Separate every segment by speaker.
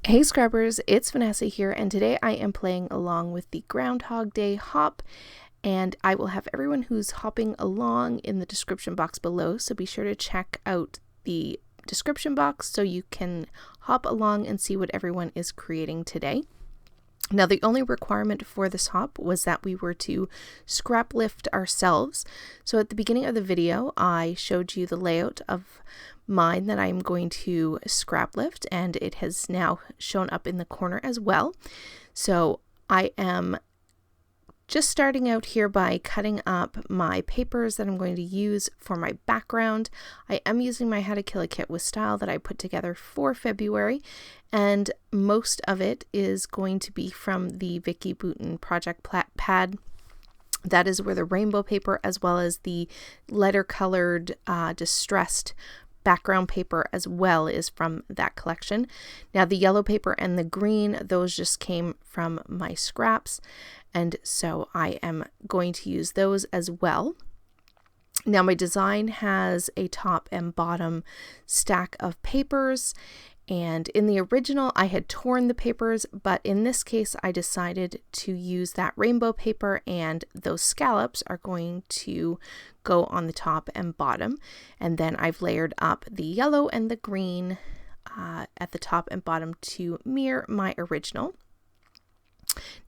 Speaker 1: Hey Scrubbers, it's Vanessa here, and today I am playing along with the Groundhog Day Hop, and I will have everyone who's hopping along in the description box below, so be sure to check out the description box so you can hop along and see what everyone is creating today. Now, the only requirement for this hop was that we were to scrap lift ourselves. So at the beginning of the video, I showed you the layout of mine that I'm going to scrap lift, and it has now shown up in the corner as well. So I am just starting out here by cutting up my papers that I'm going to use for my background. I am using my How to Kill a Kit with Style that I put together for February, and most of it is going to be from the Vicki Boutin project pad. That is where the rainbow paper as well as the letter colored distressed background paper as well is from that collection. Now the yellow paper and the green, those just came from my scraps, and so I am going to use those as well. Now my design has a top and bottom stack of papers, and in the original I had torn the papers, but in this case I decided to use that rainbow paper, and those scallops are going to go on the top and bottom, and then I've layered up the yellow and the green at the top and bottom to mirror my original.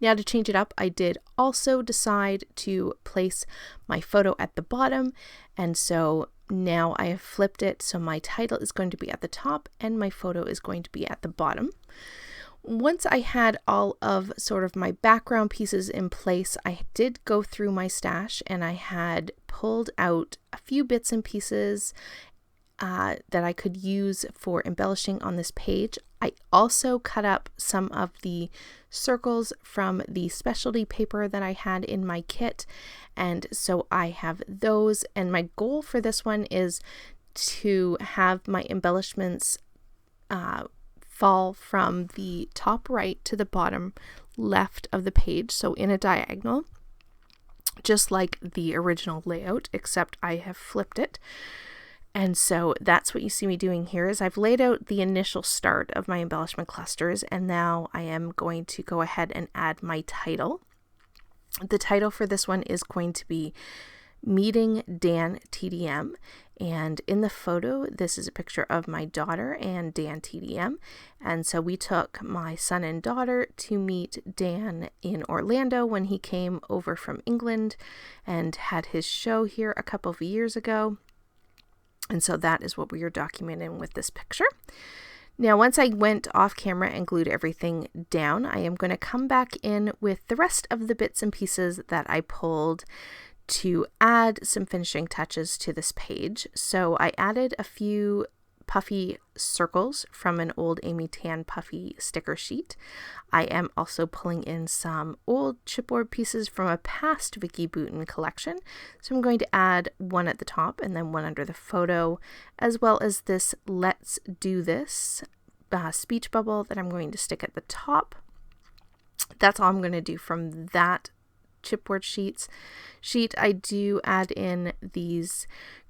Speaker 1: Now to change it up, I did also decide to place my photo at the bottom, and so now I have flipped it, so my title is going to be at the top and my photo is going to be at the bottom. Once I had all of sort of my background pieces in place, I did go through my stash and I had pulled out a few bits and pieces that I could use for embellishing on this page. I also cut up some of the circles from the specialty paper that I had in my kit, and so I have those, and my goal for this one is to have my embellishments fall from the top right to the bottom left of the page, so in a diagonal, just like the original layout, except I have flipped it. And so that's what you see me doing here is I've laid out the initial start of my embellishment clusters, and now I am going to go ahead and add my title. The title for this one is going to be Meeting Dan TDM, and in the photo this is a picture of my daughter and Dan TDM, and so we took my son and daughter to meet Dan in Orlando when he came over from England and had his show here a couple of years ago. And so that is what we are documenting with this picture. Now, once I went off camera and glued everything down, I am going to come back in with the rest of the bits and pieces that I pulled to add some finishing touches to this page. So I added a few puffy circles from an old Amy Tan puffy sticker sheet. I am also pulling in some old chipboard pieces from a past Vicki Boutin collection. So I'm going to add one at the top and then one under the photo, as well as this Let's Do This speech bubble that I'm going to stick at the top. That's all I'm going to do from that chipboard sheet. I do add in these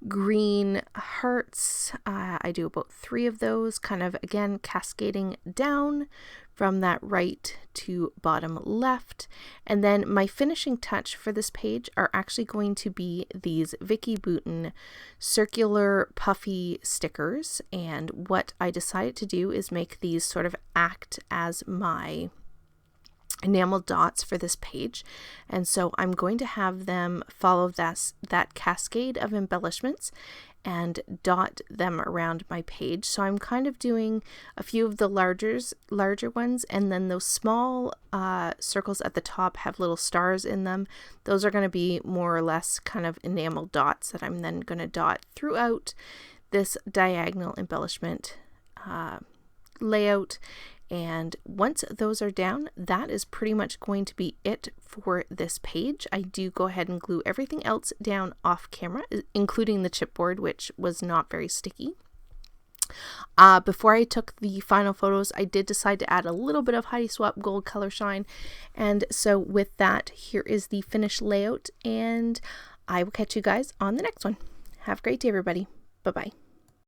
Speaker 1: green hearts. I do about 3 of those, kind of again cascading down from that right to bottom left. And then my finishing touch for this page are actually going to be these Vicki Boutin circular puffy stickers, and what I decided to do is make these sort of act as my enamel dots for this page, and so I'm going to have them follow that cascade of embellishments and dot them around my page. So I'm kind of doing a few of the larger ones, and then those small circles at the top have little stars in them. Those are going to be more or less kind of enamel dots that I'm then going to dot throughout this diagonal embellishment layout. And once those are down, that is pretty much going to be it for this page. I do go ahead and glue everything else down off camera, including the chipboard, which was not very sticky. Before I took the final photos, I did decide to add a little bit of Heidi Swap Gold Color Shine. And so with that, here is the finished layout, and I will catch you guys on the next one. Have a great day, everybody. Bye-bye.